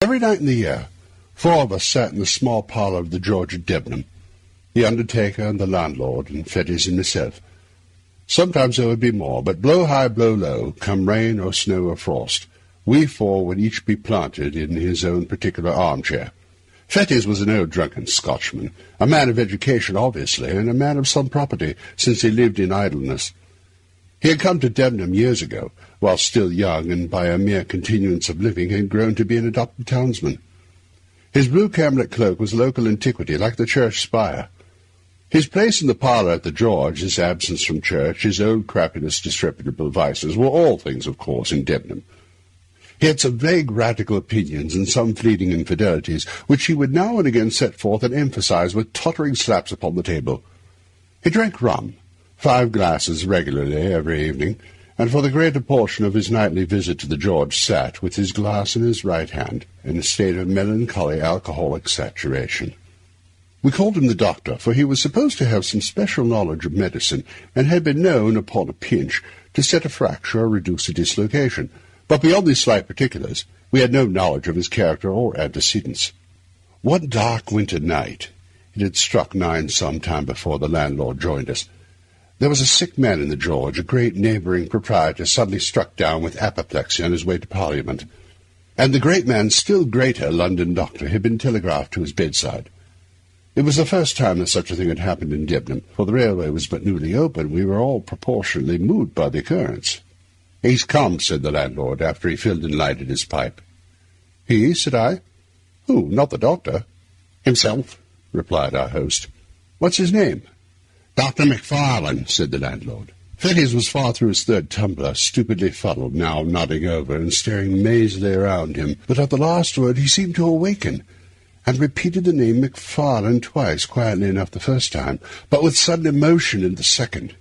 Every night in the year, 4 of us sat in the small parlour of the George at Devon, the undertaker and the landlord, and Fettes and myself. Sometimes there would be more, but blow high, blow low, come rain or snow or frost, we 4 would each be planted in his own particular armchair. Fettes was an old drunken Scotchman, a man of education, obviously, and a man of some property, since he lived in idleness. He had come to Devon years ago, while still young, and by a mere continuance of living had grown to be an adopted townsman. His blue camlet cloak was local antiquity, like the church spire. His place in the parlour at the George, his absence from church, his old crappiness, disreputable vices, were all things, of course, in Devon. He had some vague radical opinions and some fleeting infidelities, which he would now and again set forth and emphasize with tottering slaps upon the table. He drank rum, 5 glasses regularly every evening, and for the greater portion of his nightly visit to the George sat, with his glass in his right hand, in a state of melancholy alcoholic saturation. We called him the doctor, for he was supposed to have some special knowledge of medicine, and had been known, upon a pinch, to set a fracture or reduce a dislocation. But beyond these slight particulars, we had no knowledge of his character or antecedents. One dark winter night, it had struck 9 some time before the landlord joined us, there was a sick man in the George, a great neighbouring proprietor suddenly struck down with apoplexy on his way to Parliament, and the great man's still greater London doctor had been telegraphed to his bedside. It was the first time that such a thing had happened in Devon, for the railway was but newly open. We were all proportionally moved by the occurrence. "He's come," said the landlord, after he filled and lighted his pipe. "He?" said I. "Who? Not the doctor?" "Himself," replied our host. "What's his name?" "Dr. McFarlane," said the landlord. Fettes was far through his 3rd tumbler, stupidly fuddled, now nodding over and staring mazily around him, but at the last word he seemed to awaken, and repeated the name McFarlane twice, quietly enough the first time, but with sudden emotion in the second.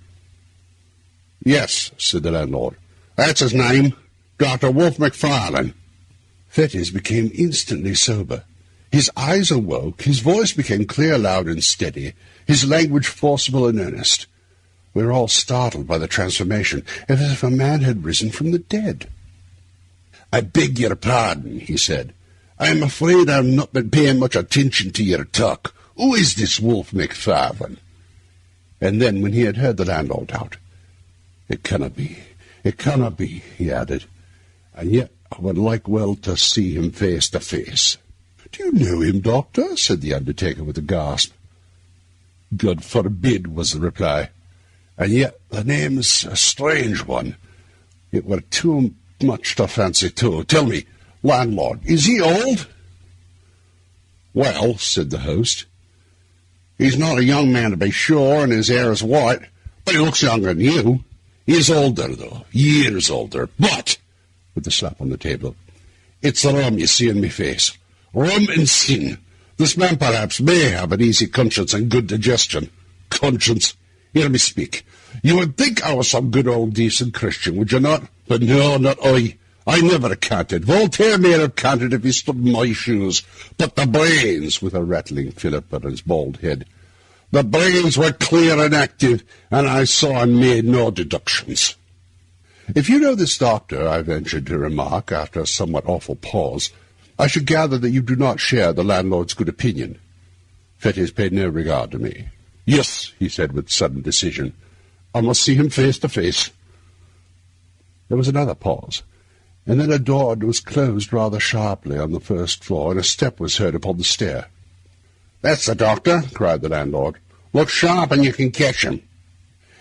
"Yes," said the landlord, "that's his name, Dr. Wolfe McFarlane." Fettes became instantly sober. His eyes awoke, his voice became clear, loud, and steady, his language forcible and earnest. We were all startled by the transformation, as if a man had risen from the dead. "I beg your pardon," he said. "I am afraid I have not been paying much attention to your talk. Who is this Wolfe McFarlane?" And then, when he had heard the landlord out, "It cannot be, he added, "and yet I would like well to see him face to face." "Do you know him, doctor?" said the undertaker with a gasp. "God forbid," was the reply. "And yet the name's a strange one. It were too much to fancy too. Tell me, landlord, is he old?" "Well," said the host, "he's not a young man to be sure, and his hair is white, but he looks younger than you. He is older, though, years older, but," with a slap on the table, "it's the rum you see in me face. Rum and sin. This man perhaps may have an easy conscience and good digestion. Conscience! Hear me speak. You would think I was some good old decent Christian, would you not? But no, not I. I never canted. Voltaire may have canted if he stood in my shoes. But the brains," with a rattling fillip on his bald head, "the brains were clear and active, and I saw and made no deductions." "If you know this doctor," I ventured to remark, after a somewhat awful pause, "I should gather that you do not share the landlord's good opinion." Fettes paid no regard to me. "Yes," he said with sudden decision, "I must see him face to face." There was another pause, and then a door was closed rather sharply on the first floor, and a step was heard upon the stair. "That's the doctor," cried the landlord. "Look sharp and you can catch him."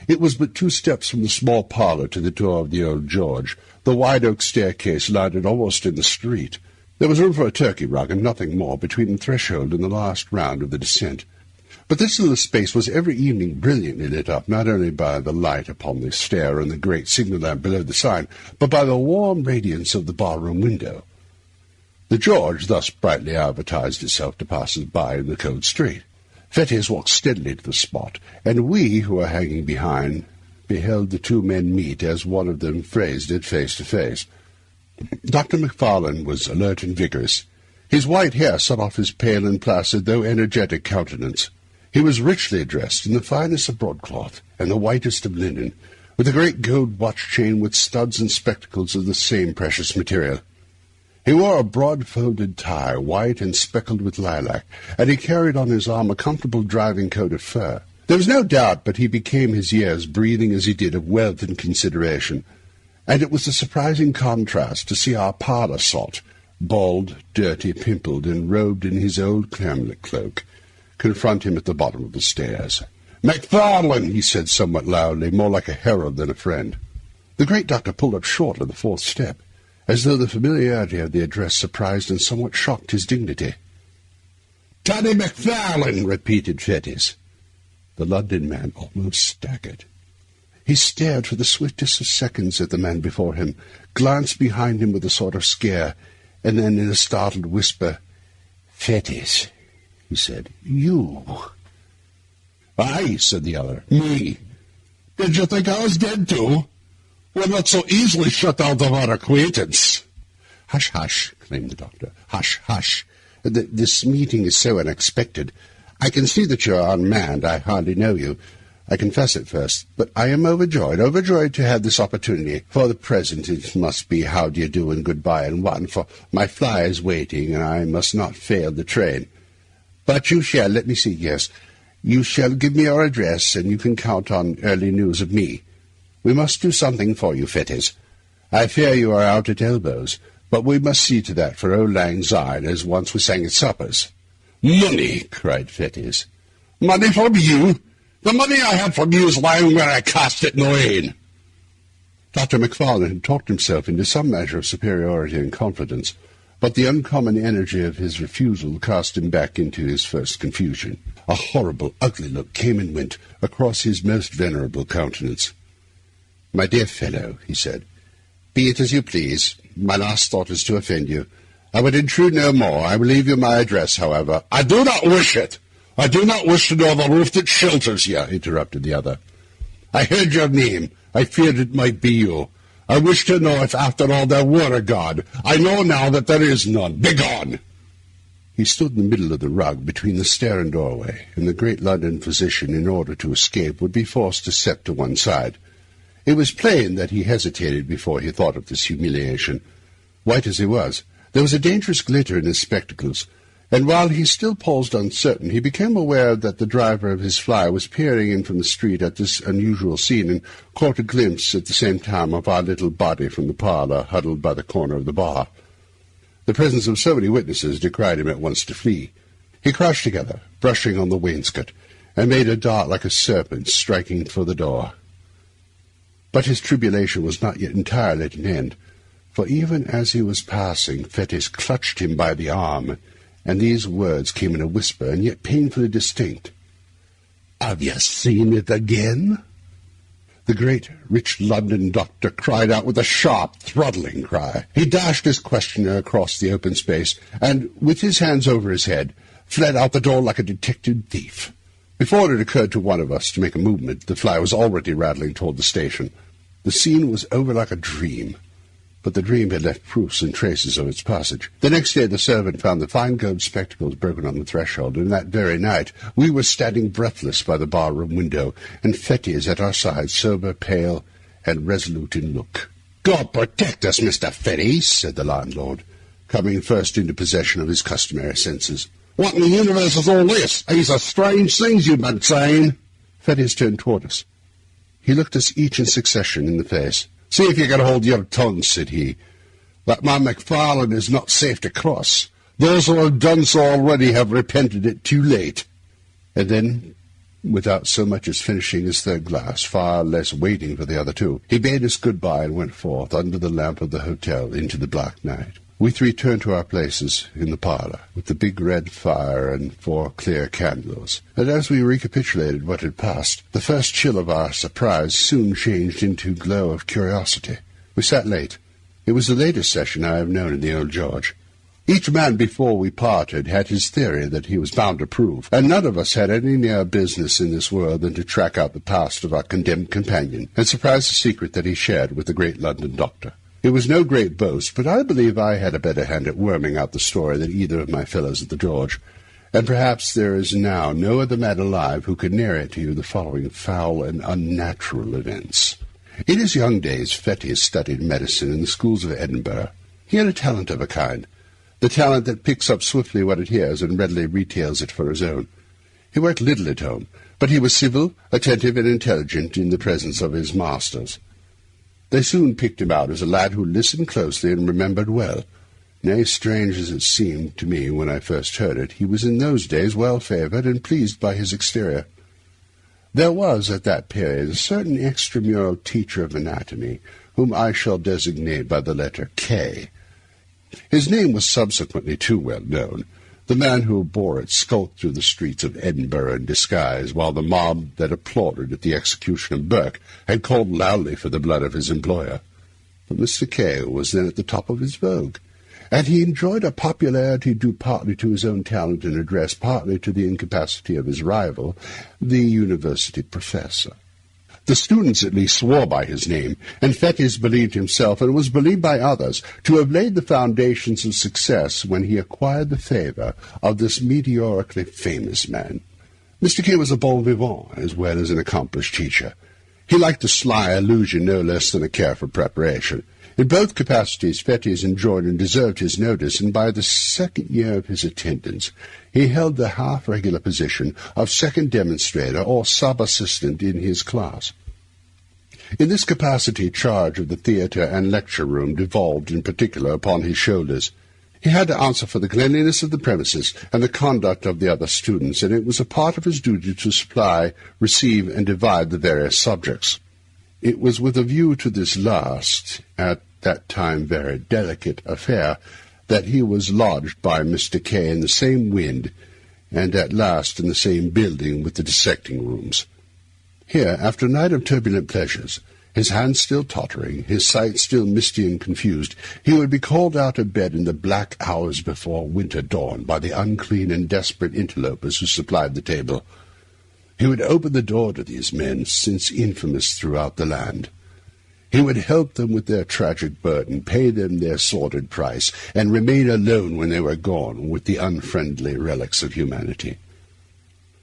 It was but 2 steps from the small parlour to the door of the old George. The wide oak staircase landed almost in the street. There was room for a turkey rug and nothing more between the threshold and the last round of the descent. But this little space was every evening brilliantly lit up, not only by the light upon the stair and the great signal lamp below the sign, but by the warm radiance of the bar-room window. The George thus brightly advertised itself to passers-by in the cold street. Fettes walked steadily to the spot, and we, who were hanging behind, beheld the 2 men meet, as one of them phrased it, face to face. Dr. McFarlane was alert and vigorous. His white hair set off his pale and placid, though energetic countenance. He was richly dressed in the finest of broadcloth and the whitest of linen, with a great gold watch-chain with studs and spectacles of the same precious material. He wore a broad-folded tie, white and speckled with lilac, and he carried on his arm a comfortable driving coat of fur. There was no doubt but he became his years, breathing as he did of wealth and consideration, and it was a surprising contrast to see our parlour sot, bald, dirty, pimpled, and robed in his old camlet cloak, confront him at the bottom of the stairs. "McFarlane," he said somewhat loudly, more like a herald than a friend. The great doctor pulled up short on the fourth step, as though the familiarity of the address surprised and somewhat shocked his dignity. "Toddy McFarlane," repeated Fettes. The London man almost staggered. He stared for the swiftest of seconds at the man before him, glanced behind him with a sort of scare, and then in a startled whisper, "Fettes," he said, "you." "Aye," said the other, "me. Did you think I was dead too? We're not so easily shut out of our acquaintance." "Hush, hush," claimed the doctor. "Hush, hush. This meeting is so unexpected. I can see that you are unmanned. I hardly know you. I confess at first, but I am overjoyed to have this opportunity. For the present it must be how do you do and goodbye in one, for my fly is waiting, and I must not fail the train. But you shall, let me see, yes, you shall give me your address, and you can count on early news of me. We must do something for you, Fettes. I fear you are out at elbows, but we must see to that for Auld Lang Syne, as once we sang at suppers." "Money!" cried Fettes. "Money from you? The money I had from you is lying where I cast it in the rain." Dr. McFarlane had talked himself into some measure of superiority and confidence, but the uncommon energy of his refusal cast him back into his first confusion. A horrible, ugly look came and went across his most venerable countenance. "My dear fellow," he said, "be it as you please. My last thought is to offend you. I would intrude no more. I will leave you my address, however." "I do not wish it. I do not wish to know the roof that shelters you," interrupted the other. "I heard your name. I feared it might be you. I wish to know if after all there were a God. I know now that there is none. Begone!" He stood in the middle of the rug between the stair and doorway, and the great London physician, in order to escape, would be forced to step to one side. It was plain that he hesitated before he thought of this humiliation. White as he was, there was a dangerous glitter in his spectacles, and while he still paused uncertain, he became aware that the driver of his fly was peering in from the street at this unusual scene, and caught a glimpse at the same time of our little body from the parlour, huddled by the corner of the bar. The presence of so many witnesses decried him at once to flee. He crouched together, brushing on the wainscot, and made a dart like a serpent, striking for the door. But his tribulation was not yet entirely at an end, for even as he was passing, Fettes clutched him by the arm, and these words came in a whisper, and yet painfully distinct. "Have you seen it again?" The great, rich London doctor cried out with a sharp, throttling cry. He dashed his questioner across the open space, and, with his hands over his head, fled out the door like a detected thief. Before it occurred to one of us to make a movement, the fly was already rattling toward the station. The scene was over like a dream, but the dream had left proofs and traces of its passage. The next day the servant found the fine gold spectacles broken on the threshold, and that very night we were standing breathless by the bar-room window, and Fettes at our side, sober, pale, and resolute in look. "God protect us, Mr. Fettes," said the landlord, coming first into possession of his customary senses. "What in the universe is all this? These are strange things you've been saying." Fettes turned toward us. He looked us each in succession in the face. "See if you can hold your tongue," said he. "That man McFarlane is not safe to cross. Those who have done so already have repented it too late." And then, without so much as finishing his third glass, far less waiting for the other two, he bade us good-bye and went forth under the lamp of the hotel into the black night. We three turned to our places in the parlour, with the big red fire and 4 clear candles, and as we recapitulated what had passed, the first chill of our surprise soon changed into glow of curiosity. We sat late. It was the latest session I have known in the Old George. Each man before we parted had his theory that he was bound to prove, and none of us had any nearer business in this world than to track out the past of our condemned companion, and surprise the secret that he shared with the great London doctor. It was no great boast, but I believe I had a better hand at worming out the story than either of my fellows at the George, and perhaps there is now no other man alive who could narrate to you the following foul and unnatural events. In his young days Fettes studied medicine in the schools of Edinburgh. He had a talent of a kind, the talent that picks up swiftly what it hears and readily retails it for his own. He worked little at home, but he was civil, attentive, and intelligent in the presence of his masters. They soon picked him out as a lad who listened closely and remembered well. Nay, strange as it seemed to me when I first heard it, he was in those days well-favoured and pleased by his exterior. There was at that period a certain extramural teacher of anatomy, whom I shall designate by the letter K. His name was subsequently too well known. The man who bore it skulked through the streets of Edinburgh in disguise, while the mob that applauded at the execution of Burke had called loudly for the blood of his employer. But Mr. K was then at the top of his vogue, and he enjoyed a popularity due partly to his own talent and address, partly to the incapacity of his rival, the university professor. The students at least swore by his name, and Fettes believed himself, and was believed by others, to have laid the foundations of success when he acquired the favour of this meteorically famous man. Mr. K was a bon vivant as well as an accomplished teacher. He liked a sly allusion no less than a careful preparation. In both capacities Fettes enjoyed and deserved his notice, and by the second year of his attendance he held the half-regular position of second demonstrator or sub-assistant in his class. In this capacity charge of the theatre and lecture-room devolved in particular upon his shoulders. He had to answer for the cleanliness of the premises and the conduct of the other students, and it was a part of his duty to supply, receive, and divide the various subjects. It was with a view to this last, at that time very delicate affair, that he was lodged by Mr. K in the same wind, and at last in the same building with the dissecting rooms. Here, after a night of turbulent pleasures, his hands still tottering, his sight still misty and confused, he would be called out of bed in the black hours before winter dawn by the unclean and desperate interlopers who supplied the table. He would open the door to these men, since infamous throughout the land. He would help them with their tragic burden, pay them their sordid price, and remain alone when they were gone with the unfriendly relics of humanity.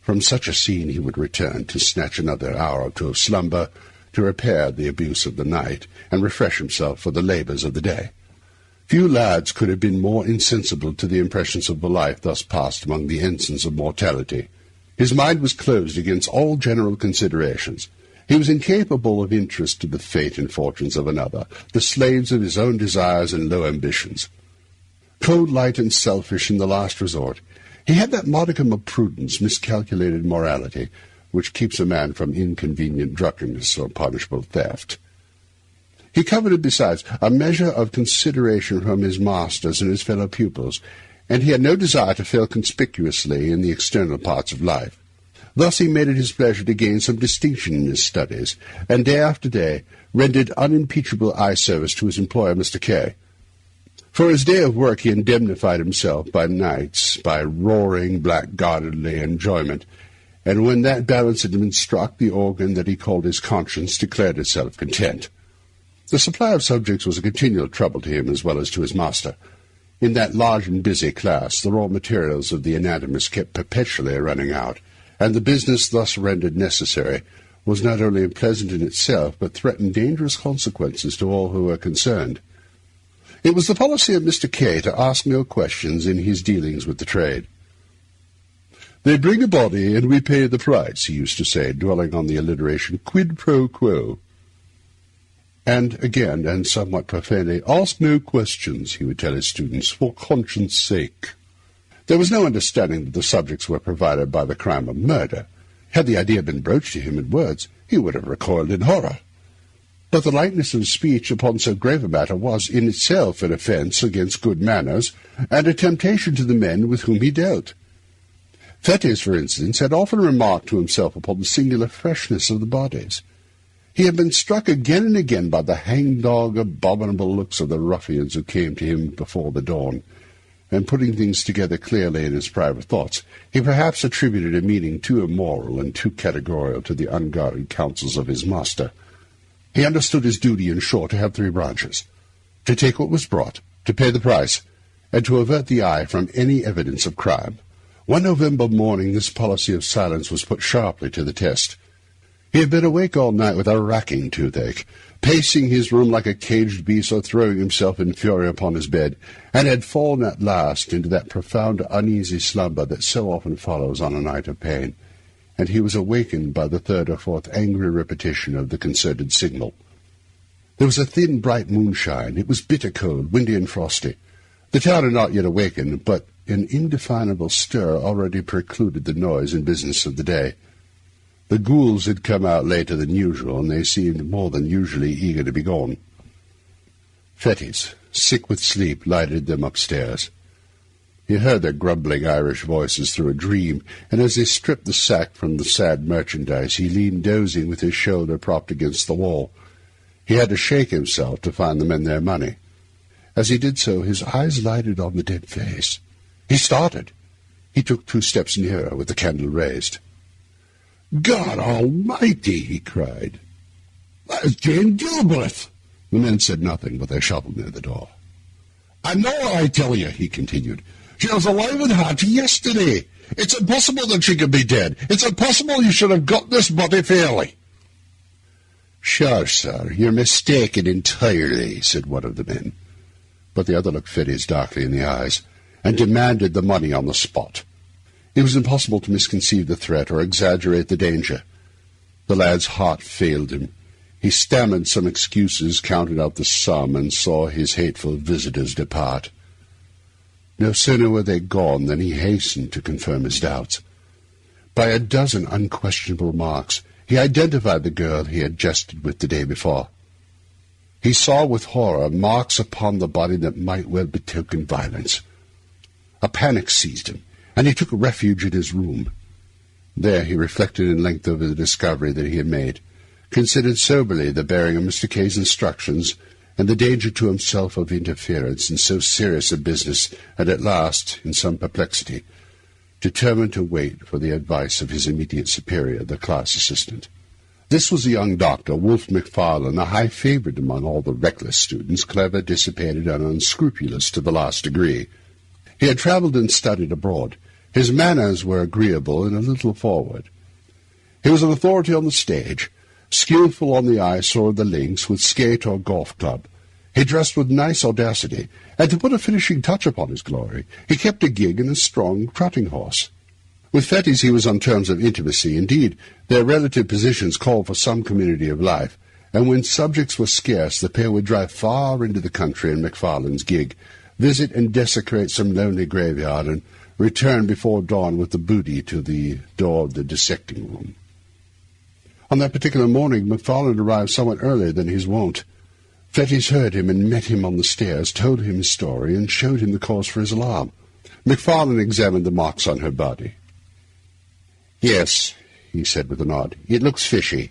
From such a scene he would return to snatch another hour or two of slumber, to repair the abuse of the night, and refresh himself for the labours of the day. Few lads could have been more insensible to the impressions of the life thus passed among the ensigns of mortality. His mind was closed against all general considerations. He was incapable of interest to the fate and fortunes of another, the slaves of his own desires and low ambitions. Cold, light, and selfish in the last resort, he had that modicum of prudence, miscalculated morality, which keeps a man from inconvenient drunkenness or punishable theft. He coveted, besides, a measure of consideration from his masters and his fellow pupils, and he had no desire to fail conspicuously in the external parts of life. Thus he made it his pleasure to gain some distinction in his studies, and day after day rendered unimpeachable eye service to his employer, Mr. K. For his day of work he indemnified himself by nights, by roaring, blackguardly enjoyment, and when that balance had been struck, the organ that he called his conscience declared itself content. The supply of subjects was a continual trouble to him as well as to his master. In that large and busy class, the raw materials of the anatomist kept perpetually running out, and the business thus rendered necessary was not only unpleasant in itself, but threatened dangerous consequences to all who were concerned. It was the policy of Mr. K to ask no questions in his dealings with the trade. "They bring a body, and we pay the price," he used to say, dwelling on the alliteration quid pro quo. And again, and somewhat profanely, "Ask no questions," he would tell his students, "for conscience' sake." There was no understanding that the subjects were provided by the crime of murder. Had the idea been broached to him in words, he would have recoiled in horror. But the lightness of speech upon so grave a matter was in itself an offence against good manners, and a temptation to the men with whom he dealt. Fettes, for instance, had often remarked to himself upon the singular freshness of the bodies. He had been struck again and again by the hang-dog, abominable looks of the ruffians who came to him before the dawn, and putting things together clearly in his private thoughts, he perhaps attributed a meaning too immoral and too categorical to the unguarded counsels of his master. He understood his duty, in short, to have three branches: to take what was brought, to pay the price, and to avert the eye from any evidence of crime. One November morning this policy of silence was put sharply to the test. He had been awake all night with a racking toothache, pacing his room like a caged beast or throwing himself in fury upon his bed, and had fallen at last into that profound uneasy slumber that so often follows on a night of pain, and he was awakened by the third or fourth angry repetition of the concerted signal. There was a thin, bright moonshine. It was bitter cold, windy and frosty. The town had not yet awakened, but an indefinable stir already precluded the noise and business of the day. The ghouls had come out later than usual, and they seemed more than usually eager to be gone. Fettes, sick with sleep, lighted them upstairs. He heard their grumbling Irish voices through a dream, and as they stripped the sack from the sad merchandise, he leaned dozing with his shoulder propped against the wall. He had to shake himself to find the men their money. As he did so, his eyes lighted on the dead face. He started. He took 2 steps nearer, with the candle raised. "God Almighty!" he cried. "That is Jane Gilbreth!" The men said nothing, but they shuffled near the door. "I know what I tell you," he continued. "She was alive and hearty yesterday. It's impossible that she could be dead. It's impossible you should have got this body fairly." "Sure, sir, you're mistaken entirely," said one of the men. But the other looked Fettes darkly in the eyes, and demanded the money on the spot. It was impossible to misconceive the threat or exaggerate the danger. The lad's heart failed him. He stammered some excuses, counted out the sum, and saw his hateful visitors depart. No sooner were they gone than he hastened to confirm his doubts. By a dozen unquestionable marks, he identified the girl he had jested with the day before. He saw with horror marks upon the body that might well betoken violence. A panic seized him, and he took refuge in his room. There he reflected in length over the discovery that he had made, considered soberly the bearing of Mr. K's instructions, and the danger to himself of interference in so serious a business, and at last, in some perplexity, determined to wait for the advice of his immediate superior, the class assistant. This was a young doctor, Wolfe McFarlane, a high favourite among all the reckless students, clever, dissipated, and unscrupulous to the last degree. He had travelled and studied abroad. His manners were agreeable and a little forward. He was an authority on the stage, skilful on the ice or the links with skate or golf club. He dressed with nice audacity, and to put a finishing touch upon his glory, he kept a gig and a strong trotting horse. With Fettes he was on terms of intimacy. Indeed, their relative positions called for some community of life, and when subjects were scarce, the pair would drive far into the country in McFarlane's gig, visit and desecrate some lonely graveyard, and return before dawn with the booty to the door of the dissecting room. On that particular morning, McFarlane arrived somewhat earlier than his wont. Fettes heard him and met him on the stairs, told him his story, and showed him the cause for his alarm. McFarlane examined the marks on her body. "Yes," he said with a nod, "it looks fishy."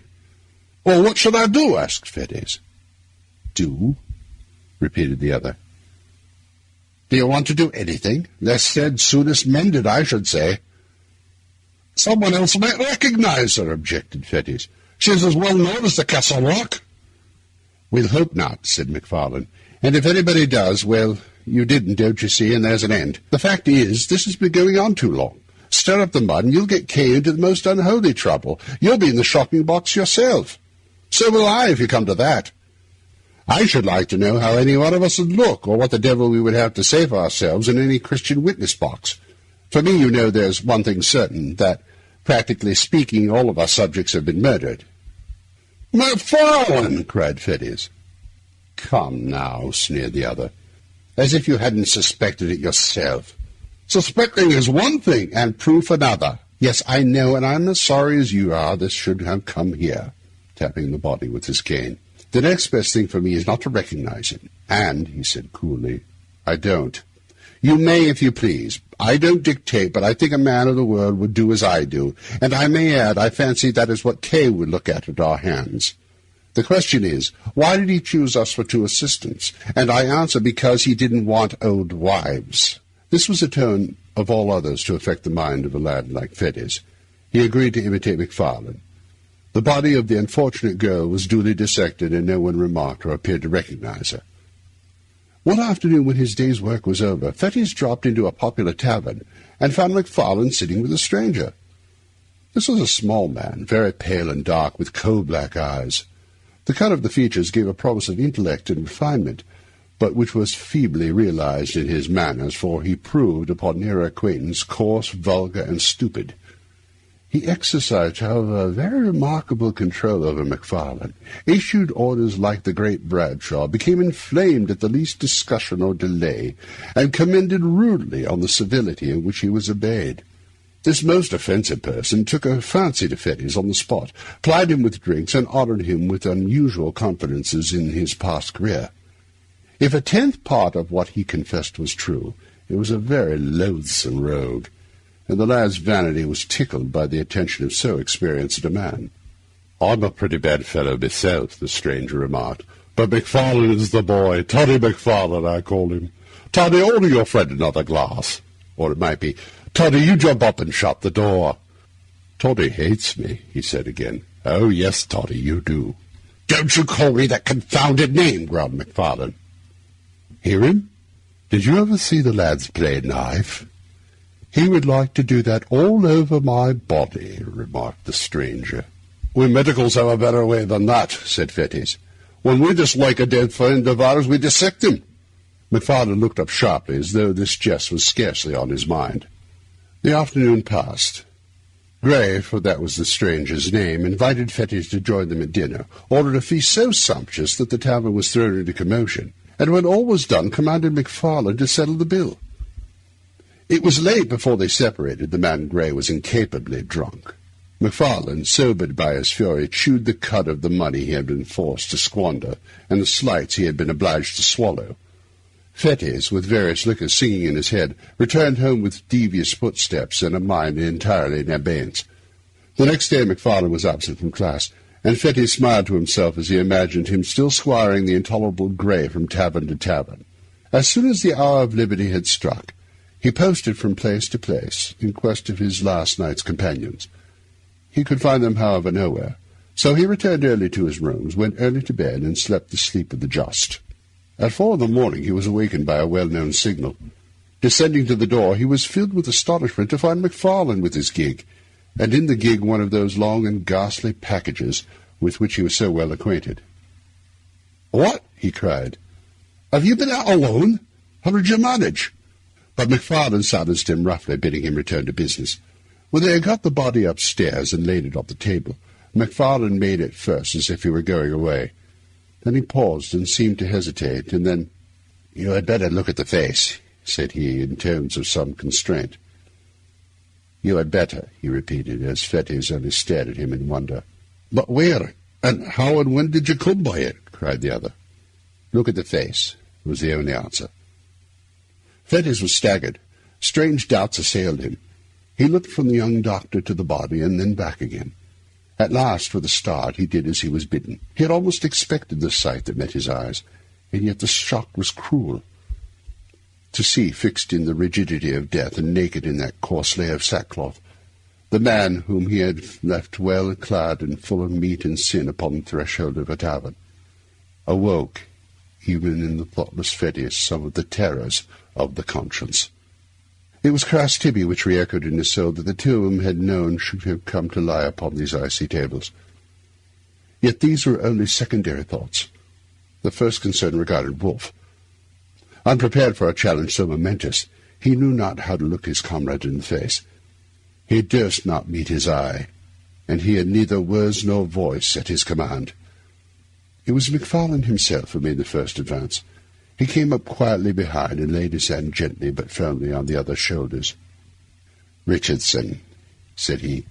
"Well, what should I do?" asked Fettes. "Do?" repeated the other. "Do you want to do anything? Less said, soonest mended, I should say." "Someone else might recognize her," objected Fettes. "She's as well known as the Castle Rock." "We'll hope not," said McFarlane. "And if anybody does, well, you didn't, don't you see, and there's an end. The fact is, this has been going on too long. Stir up the mud, and you'll get Kay into the most unholy trouble. You'll be in the shocking box yourself. So will I, if you come to that. I should like to know how any one of us would look, or what the devil we would have to say for ourselves in any Christian witness box. For me, you know, there's one thing certain, that, practically speaking, all of our subjects have been murdered." "McFarlane!" cried Fettes. "Come now," sneered the other, "as if you hadn't suspected it yourself." "Suspecting is one thing, and proof another. Yes, I know, and I'm as sorry as you are this should have come here," tapping the body with his cane. "The next best thing for me is not to recognize it. And," he said coolly, "I don't. You may, if you please. I don't dictate, but I think a man of the world would do as I do, and I may add, I fancy that is what Kay would look at our hands. The question is, why did he choose us for 2 assistants? And I answer, because he didn't want old wives." This was a tone of all others to affect the mind of a lad like Fettes. He agreed to imitate McFarlane. The body of the unfortunate girl was duly dissected, and no one remarked or appeared to recognize her. One afternoon, when his day's work was over, Fettes dropped into a popular tavern and found McFarlane sitting with a stranger. This was a small man, very pale and dark, with coal-black eyes. The cut of the features gave a promise of intellect and refinement, but which was feebly realized in his manners, for he proved, upon nearer acquaintance, coarse, vulgar, and stupid. He exercised, however, very remarkable control over McFarlane, issued orders like the great Bradshaw, became inflamed at the least discussion or delay, and commented rudely on the civility in which he was obeyed. This most offensive person took a fancy to Fettes on the spot, plied him with drinks, and honoured him with unusual confidences in his past career. If a tenth part of what he confessed was true, it was a very loathsome rogue, and the lad's vanity was tickled by the attention of so experienced a man. "I'm a pretty bad fellow myself," the stranger remarked, "but McFarlane is the boy. Toddy McFarlane, I call him. Toddy, order your friend another glass. Or it might be, Toddy, you jump up and shut the door." "Toddy hates me," he said again. "Oh, yes, Toddy, you do." "Don't you call me that confounded name," growled McFarlane. "Hear him? Did you ever see the lads play knife? He would like to do that all over my body," remarked the stranger. "We medicals have a better way than that," said Fettes. "When we dislike a dead friend of ours, we dissect him." McFarlane looked up sharply, as though this jest was scarcely on his mind. The afternoon passed. Gray, for that was the stranger's name, invited Fettes to join them at dinner, ordered a feast so sumptuous that the tavern was thrown into commotion, and when all was done, commanded McFarlane to settle the bill. It was late before they separated. The man Gray was incapably drunk. McFarlane, sobered by his fury, chewed the cud of the money he had been forced to squander, and the slights he had been obliged to swallow. Fettes, with various liquors singing in his head, returned home with devious footsteps and a mind entirely in abeyance. The next day McFarlane was absent from class, and Fettes smiled to himself as he imagined him still squiring the intolerable Gray from tavern to tavern. As soon as the hour of liberty had struck, he posted from place to place in quest of his last night's companions. He could find them, however, nowhere, so he returned early to his rooms, went early to bed, and slept the sleep of the just. At 4 in the morning he was awakened by a well-known signal. Descending to the door, he was filled with astonishment to find McFarlane with his gig, and in the gig one of those long and ghastly packages with which he was so well acquainted. "What?" he cried. "Have you been out alone? How did you manage?" But McFarlane silenced him roughly, bidding him return to business. When they had got the body upstairs and laid it on the table, McFarlane made at first as if he were going away. Then he paused and seemed to hesitate, and then, "You had better look at the face," said he, in tones of some constraint. "You had better," he repeated, as Fettes only stared at him in wonder. "But where, and how and when did you come by it?" cried the other. "Look at the face," was the only answer. Fettes was staggered. Strange doubts assailed him. He looked from the young doctor to the body, and then back again. At last, with a start, he did as he was bidden. He had almost expected the sight that met his eyes, and yet the shock was cruel. To see, fixed in the rigidity of death, and naked in that coarse layer of sackcloth, the man whom he had left well clad and full of meat and sin upon the threshold of a tavern, awoke, even in the thoughtless Fettes, some of the terrors of the conscience. It was crass Tibby which re-echoed in his soul that the two of them had known should have come to lie upon these icy tables. Yet these were only secondary thoughts. The first concern regarded Wolfe. Unprepared for a challenge so momentous, he knew not how to look his comrade in the face. He durst not meet his eye, and he had neither words nor voice at his command. It was McFarlane himself who made the first advance. He came up quietly behind and laid his hand gently but firmly on the other's shoulders. "Richardson," said he,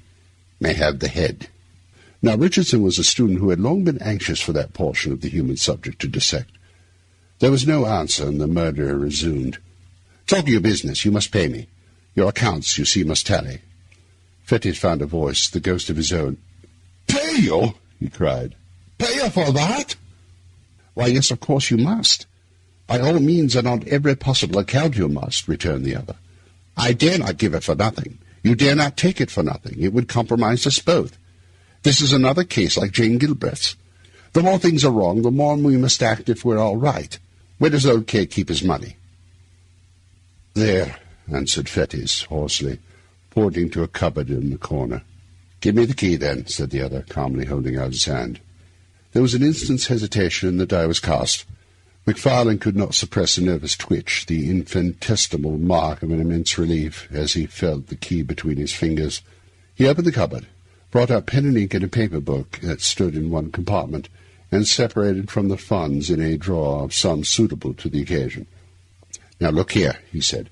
"may have the head." Now Richardson was a student who had long been anxious for that portion of the human subject to dissect. There was no answer, and the murderer resumed. "Talking of business, you must pay me. Your accounts, you see, must tally." Fettes found a voice, the ghost of his own. "Pay you?" he cried. "Pay you for that?" "Why, yes, of course you must. By all means and on every possible account you must," returned the other. "I dare not give it for nothing. You dare not take it for nothing. It would compromise us both. This is another case like Jane Gilbreth's. The more things are wrong, the more we must act if we're all right. Where does old K keep his money?" "There," answered Fettes hoarsely, pointing to a cupboard in the corner. "Give me the key, then," said the other, calmly holding out his hand. There was an instant's hesitation, and the die was cast. McFarlane could not suppress a nervous twitch, the infinitesimal mark of an immense relief, as he felt the key between his fingers. He opened the cupboard, brought out pen and ink and a paper book that stood in one compartment, and separated from the funds in a drawer of some suitable to the occasion. "Now look here," he said.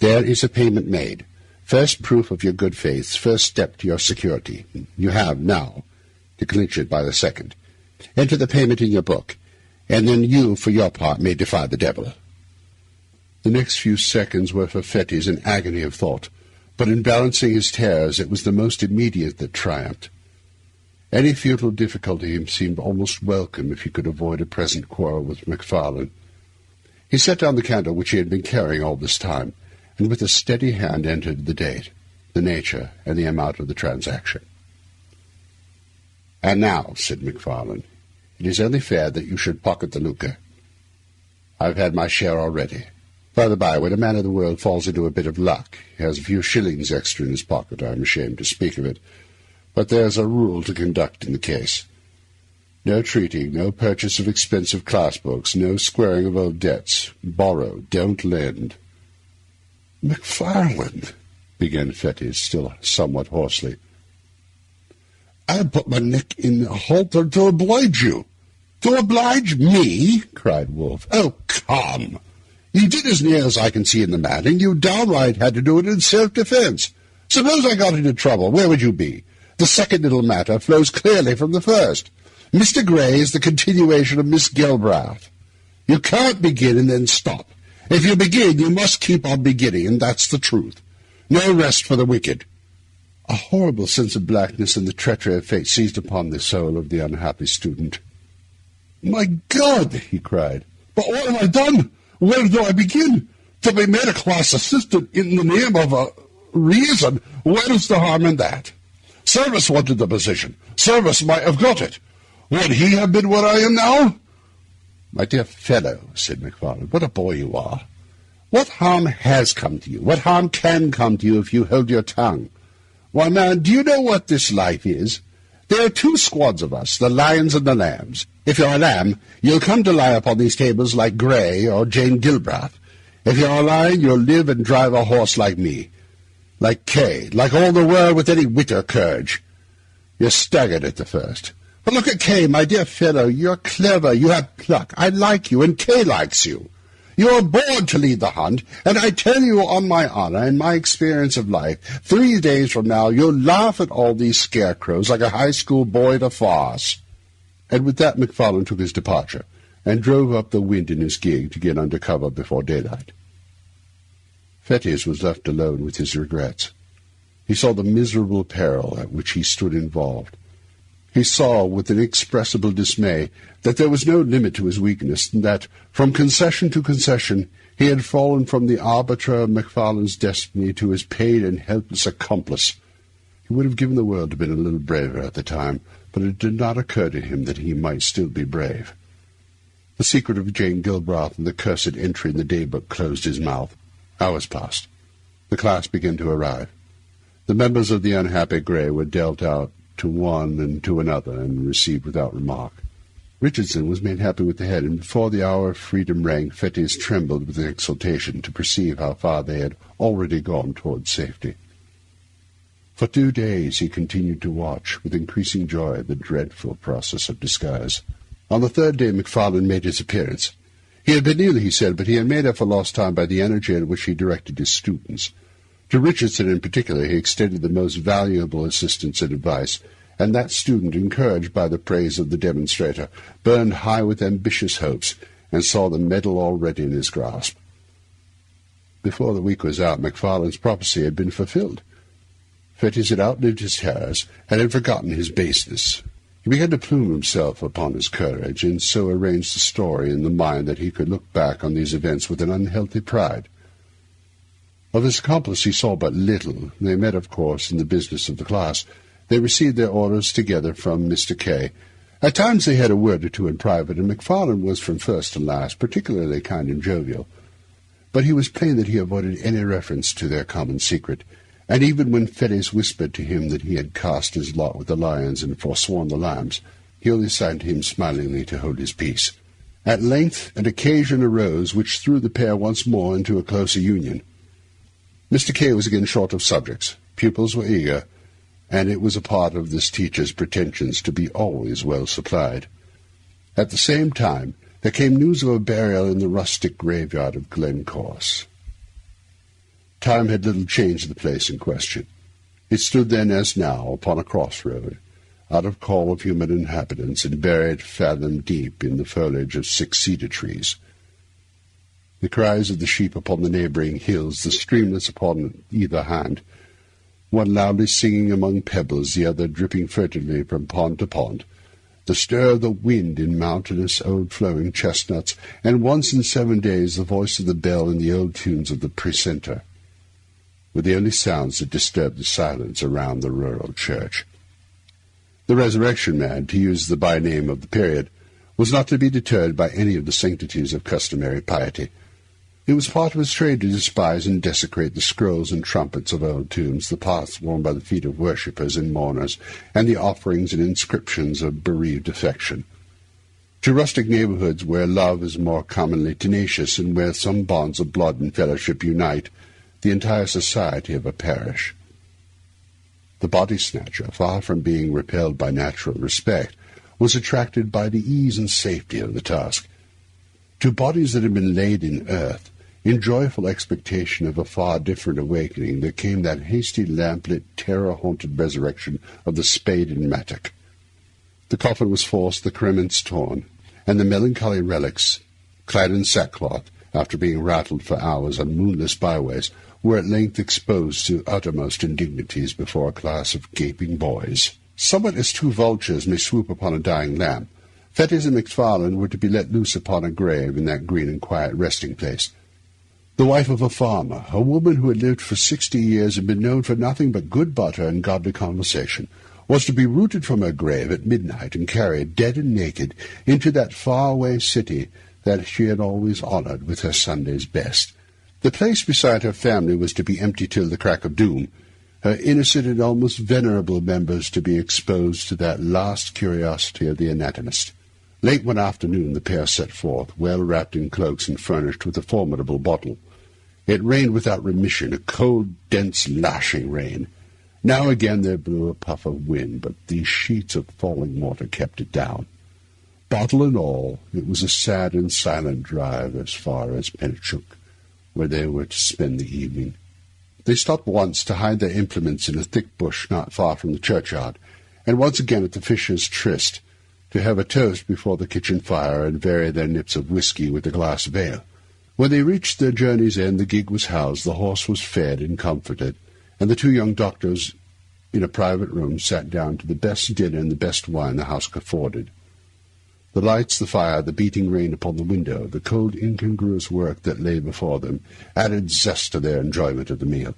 "There is a payment made. First proof of your good faith, first step to your security. You have now to clinch it by the second. Enter the payment in your book, and then you, for your part, may defy the devil." The next few seconds were for Fettes an agony of thought, but in balancing his terrors it was the most immediate that triumphed. Any futile difficulty seemed almost welcome if he could avoid a present quarrel with McFarlane. He set down the candle which he had been carrying all this time, and with a steady hand entered the date, the nature, and the amount of the transaction. "And now," said McFarlane, "it is only fair that you should pocket the lucre. I've had my share already. By the by, when a man of the world falls into a bit of luck, he has a few shillings extra in his pocket. I'm ashamed to speak of it, but there's a rule to conduct in the case. No treating, no purchase of expensive class books, no squaring of old debts. Borrow, don't lend." "McFarlane," began Fettes, still somewhat hoarsely. "I put my neck in the halter to oblige you." "To oblige me?" cried Wolfe. "Oh, come! You did as near as I can see in the matter, and you downright had to do it in self-defence. Suppose I got into trouble, where would you be? The second little matter flows clearly from the first. Mr. Grey is the continuation of Miss Gilbrath. You can't begin and then stop. If you begin, you must keep on beginning, and that's the truth. No rest for the wicked." A horrible sense of blackness and the treachery of fate seized upon the soul of the unhappy student. "My God!" he cried. "But what have I done? Where do I begin? To be made a class assistant in the name of a reason, where is the harm in that? Service wanted the position. Service might have got it. Would he have been where I am now?" "My dear fellow," said McFarlane, "what a boy you are. What harm has come to you? What harm can come to you if you hold your tongue? Why, man, do you know what this life is? There are two squads of us, the lions and the lambs. If you're a lamb, you'll come to lie upon these tables like Grey or Jane Gilbrath. If you're a lion, you'll live and drive a horse like me, like Kay, like all the world with any wit or courage. You're staggered at the first. But look at Kay, my dear fellow, you're clever, you have pluck. I like you, and Kay likes you. You're born to lead the hunt, and I tell you on my honour and my experience of life, 3 days from now you'll laugh at all these scarecrows like a high school boy at a farce." And with that McFarlane took his departure, and drove up the wind in his gig to get under cover before daylight. Fettes was left alone with his regrets. He saw the miserable peril at which he stood involved. He saw with inexpressible dismay that there was no limit to his weakness, and that, from concession to concession, he had fallen from the arbiter of McFarlane's destiny to his paid and helpless accomplice. He would have given the world to have been a little braver at the time, but it did not occur to him that he might still be brave. The secret of Jane Gilbrath and the cursed entry in the day-book closed his mouth. Hours passed. The class began to arrive. The members of the unhappy Grey were dealt out to one and to another, and received without remark. Richardson was made happy with the head, and before the hour of freedom rang, Fettes trembled with exultation to perceive how far they had already gone towards safety. For 2 days he continued to watch, with increasing joy, the dreadful process of disguise. On the 3rd day McFarlane made his appearance. He had been ill, he said, but he had made up for lost time by the energy in which he directed his students. To Richardson in particular he extended the most valuable assistance and advice, and that student, encouraged by the praise of the demonstrator, burned high with ambitious hopes, and saw the medal already in his grasp. Before the week was out, McFarlane's prophecy had been fulfilled. Fettes had outlived his terrors, and had forgotten his baseness. He began to plume himself upon his courage, and so arranged the story in the mind that he could look back on these events with an unhealthy pride. Of his accomplice he saw but little. They met, of course, in the business of the class. They received their orders together from Mr. K. At times they had a word or two in private, and McFarlane was from first to last particularly kind and jovial. But he was plain that he avoided any reference to their common secret, and even when Fettes whispered to him that he had cast his lot with the lions and forsworn the lambs, He only signed to him smilingly to hold his peace. At length an occasion arose which threw the pair once more into a closer union. Mr. K. was again short of subjects. Pupils were eager, and it was a part of this teacher's pretensions to be always well supplied. At the same time, there came news of a burial in the rustic graveyard of Glencorse. Time had little changed the place in question. It stood then, as now, upon a crossroad, out of call of human inhabitants, and buried fathom deep in the foliage of 6 cedar trees. The cries of the sheep upon the neighbouring hills, the streamlets upon either hand, one loudly singing among pebbles, the other dripping furtively from pond to pond, the stir of the wind in mountainous old flowing chestnuts, and once in 7 days the voice of the bell in the old tunes of the precentor, were the only sounds that disturbed the silence around the rural church. The Resurrection Man, to use the by-name of the period, was not to be deterred by any of the sanctities of customary piety. It was part of his trade to despise and desecrate the scrolls and trumpets of old tombs, the paths worn by the feet of worshippers and mourners, and the offerings and inscriptions of bereaved affection. To rustic neighbourhoods where love is more commonly tenacious, and where some bonds of blood and fellowship unite the entire society of a parish, the Body Snatcher, far from being repelled by natural respect, was attracted by the ease and safety of the task. To bodies that had been laid in earth, in joyful expectation of a far different awakening, there came that hasty, lamplit, terror-haunted resurrection of the spade and mattock. The coffin was forced, the crements torn, and the melancholy relics, clad in sackcloth, after being rattled for hours on moonless byways, were at length exposed to uttermost indignities before a class of gaping boys. Somewhat as 2 vultures may swoop upon a dying lamb, Fettes and McFarlane were to be let loose upon a grave in that green and quiet resting-place. The wife of a farmer, a woman who had lived for 60 years and been known for nothing but good butter and godly conversation, was to be rooted from her grave at midnight and carried, dead and naked, into that far-away city that she had always honoured with her Sunday's best. The place beside her family was to be empty till the crack of doom, her innocent and almost venerable members to be exposed to that last curiosity of the anatomist. Late one afternoon the pair set forth, well wrapped in cloaks and furnished with a formidable bottle. It rained without remission, a cold, dense, lashing rain. Now again there blew a puff of wind, but these sheets of falling water kept it down. Bottle and all, it was a sad and silent drive as far as Pennachuck, where they were to spend the evening. They stopped once to hide their implements in a thick bush not far from the churchyard, and once again at the Fisher's Tryst, to have a toast before the kitchen fire and vary their nips of whisky with a glass of ale. When they reached their journey's end, the gig was housed, the horse was fed and comforted, and the 2 young doctors in a private room sat down to the best dinner and the best wine the house afforded. The lights, the fire, the beating rain upon the window, the cold, incongruous work that lay before them, added zest to their enjoyment of the meal.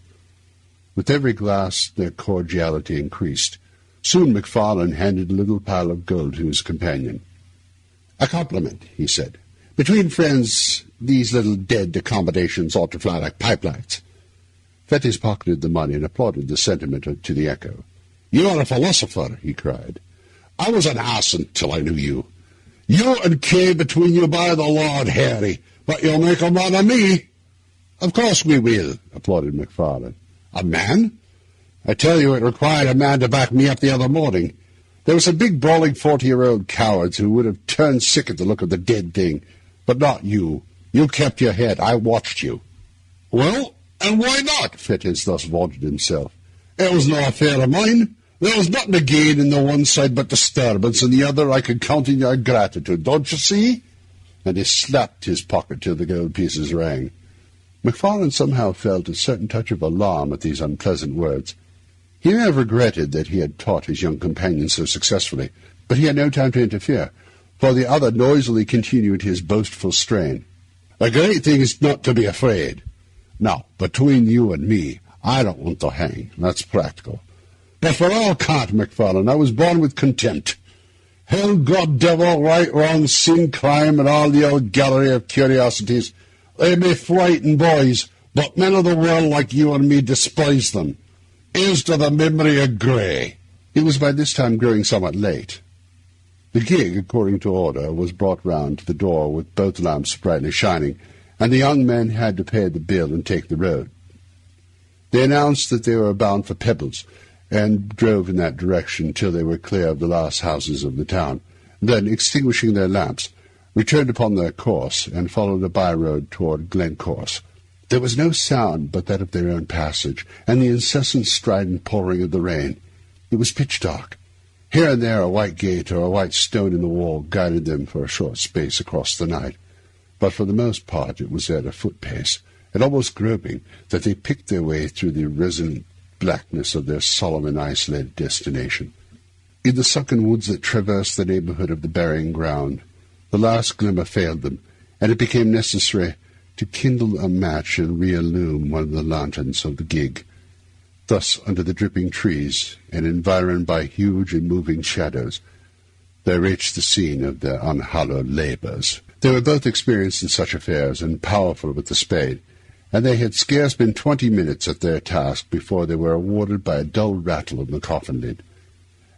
With every glass their cordiality increased. Soon McFarlane handed a little pile of gold to his companion. "A compliment," he said. "Between friends, these little dead accommodations ought to fly like pipelights." Fettes pocketed the money and applauded the sentiment to the echo. "You are a philosopher," he cried. "I was an ass until I knew you. You and Kay between you, by the Lord Harry, but you'll make a man of me." "Of course we will," applauded McFarlane. "A man? I tell you it required a man to back me up the other morning. There were some big brawling 40-year-old cowards who would have turned sick at the look of the dead thing, but not you. You kept your head. I watched you." "Well, and why not?" Fettes thus vaunted himself. "It was no affair of mine. There was nothing to gain in the one side but disturbance, and the other I could count in your gratitude, don't you see?" And he slapped his pocket till the gold pieces rang. McFarlane somehow felt a certain touch of alarm at these unpleasant words. He may have regretted that he had taught his young companion so successfully, but he had no time to interfere, for the other noisily continued his boastful strain. "A great thing is not to be afraid. Now, between you and me, I don't want to hang. That's practical. But for all cant, McFarlane, I was born with contempt. Hell, God, devil, right, wrong, sin, crime, and all the old gallery of curiosities. They may frighten boys, but men of the world like you and me despise them. Here's to the memory of Grey." It was by this time growing somewhat late. The gig, according to order, was brought round to the door with both lamps brightly shining, and the young men had to pay the bill and take the road. They announced that they were bound for Pebbles, and drove in that direction till they were clear of the last houses of the town. Then, extinguishing their lamps, returned upon their course, and followed a by-road toward Glencorse. There was no sound but that of their own passage, and the incessant strident pouring of the rain. It was pitch dark. Here and there a white gate or a white stone in the wall guided them for a short space across the night, but for the most part it was at a foot-pace, and almost groping, that they picked their way through the resonant blackness of their solemn and isolated destination. In the sunken woods that traversed the neighbourhood of the burying ground, the last glimmer failed them, and it became necessary to kindle a match and re-illume one of the lanterns of the gig. Thus, under the dripping trees, and environed by huge and moving shadows, they reached the scene of their unhallowed labours. They were both experienced in such affairs, and powerful with the spade, and they had scarce been 20 minutes at their task before they were awarded by a dull rattle of the coffin lid.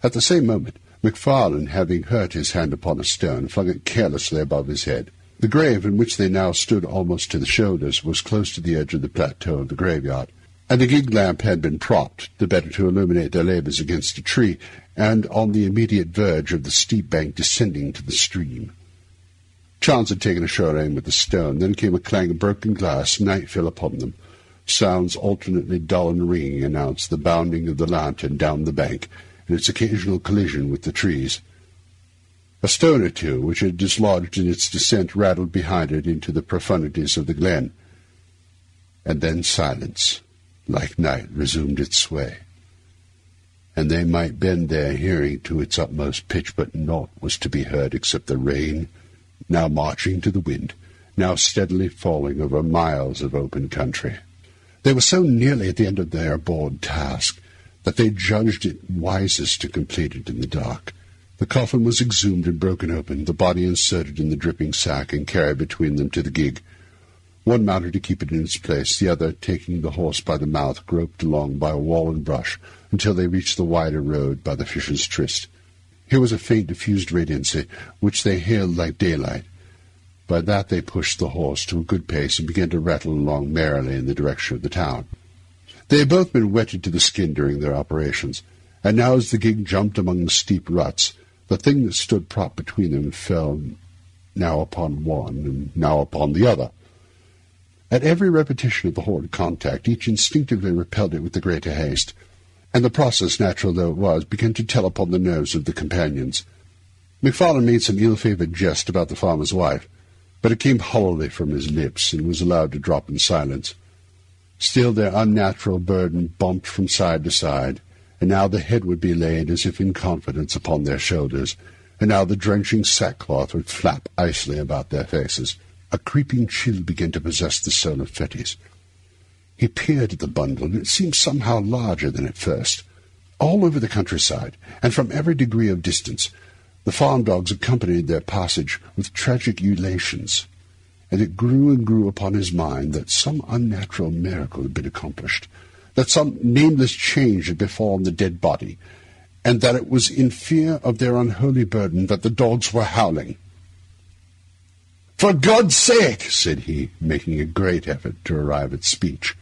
At the same moment, McFarlane, having hurt his hand upon a stone, flung it carelessly above his head. The grave, in which they now stood almost to the shoulders, was close to the edge of the plateau of the graveyard, and the gig lamp had been propped, the better to illuminate their labours, against a tree, and on the immediate verge of the steep bank descending to the stream. Chance had taken a sure aim with the stone. Then came a clang of broken glass. Night fell upon them. Sounds alternately dull and ringing announced the bounding of the lantern down the bank, and its occasional collision with the trees. A stone or two, which had dislodged in its descent, rattled behind it into the profundities of the glen. And then silence, like night, resumed its sway. And they might bend their hearing to its utmost pitch, but naught was to be heard except the rain, now marching to the wind, now steadily falling over miles of open country. They were so nearly at the end of their abhorred task that they judged it wisest to complete it in the dark. The coffin was exhumed and broken open, the body inserted in the dripping sack and carried between them to the gig. One mounted to keep it in its place, the other, taking the horse by the mouth, groped along by wall and brush until they reached the wider road by the Fisher's Tryst. Here was a faint diffused radiancy, which they hailed like daylight. By that they pushed the horse to a good pace and began to rattle along merrily in the direction of the town. They had both been wetted to the skin during their operations, and now as the gig jumped among the steep ruts, the thing that stood propped between them fell now upon one and now upon the other. At every repetition of the horrid contact, each instinctively repelled it with the greater haste, and the process, natural though it was, began to tell upon the nerves of the companions. McFarlane made some ill-favoured jest about the farmer's wife, but it came hollowly from his lips and was allowed to drop in silence. Still their unnatural burden bumped from side to side, and now the head would be laid as if in confidence upon their shoulders, and now the drenching sackcloth would flap icily about their faces. A creeping chill began to possess the soul of Fettes. He peered at the bundle, and it seemed somehow larger than at first. All over the countryside, and from every degree of distance, the farm dogs accompanied their passage with tragic ulations, and it grew and grew upon his mind that some unnatural miracle had been accomplished, that some nameless change had befallen the dead body, and that it was in fear of their unholy burden that the dogs were howling. "For God's sake," said he, making a great effort to arrive at speech,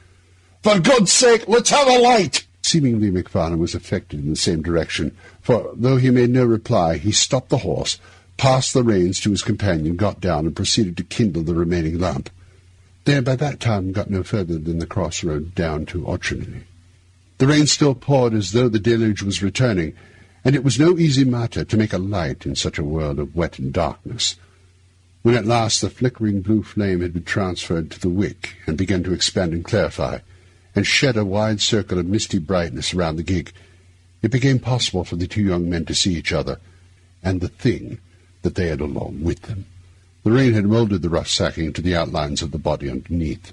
"for God's sake, let's have a light!" Seemingly McFarlane was affected in the same direction, for, though he made no reply, he stopped the horse, passed the reins to his companion, got down, and proceeded to kindle the remaining lamp. They had by that time got no further than the crossroad down to Auchenay. The rain still poured as though the deluge was returning, and it was no easy matter to make a light in such a world of wet and darkness. When at last the flickering blue flame had been transferred to the wick and began to expand and clarify, and shed a wide circle of misty brightness around the gig, it became possible for the two young men to see each other, and the thing that they had along with them. The rain had moulded the rough sacking into the outlines of the body underneath.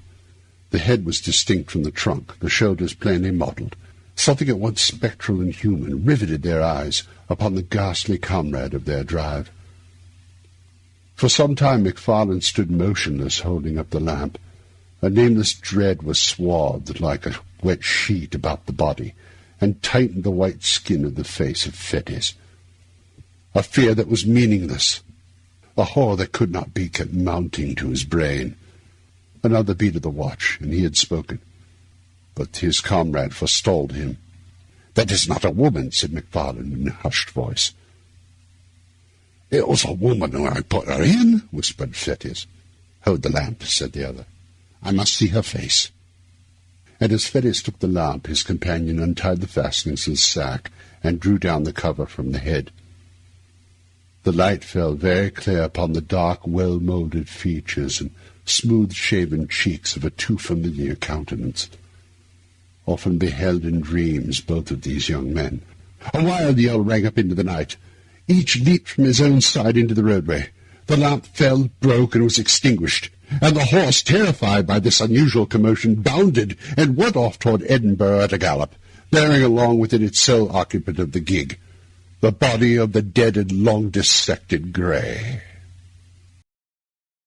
The head was distinct from the trunk, the shoulders plainly modelled. Something at once spectral and human riveted their eyes upon the ghastly comrade of their drive. For some time McFarlane stood motionless, holding up the lamp. A nameless dread was swathed like a wet sheet about the body, and tightened the white skin of the face of Fettes. a fear that was meaningless, a horror that could not be, kept mounting to his brain. Another beat of the watch, and he had spoken, but his comrade forestalled him. "That is not a woman," said McFarlane in a hushed voice. "It was a woman when I put her in," whispered Fettes. "Hold the lamp," said the other. "I must see her face." And as Fettes took the lamp, his companion untied the fastenings of the sack and drew down the cover from the head. The light fell very clear upon the dark, well-moulded features and smooth-shaven cheeks of a too familiar countenance. Often beheld in dreams both of these young men. A wild yell rang up into the night. Each leaped from his own side into the roadway. The lamp fell, broke, and was extinguished, and the horse, terrified by this unusual commotion, bounded and went off toward Edinburgh at a gallop, bearing along with it its sole occupant of the gig, the body of the dead and long-dissected Grey.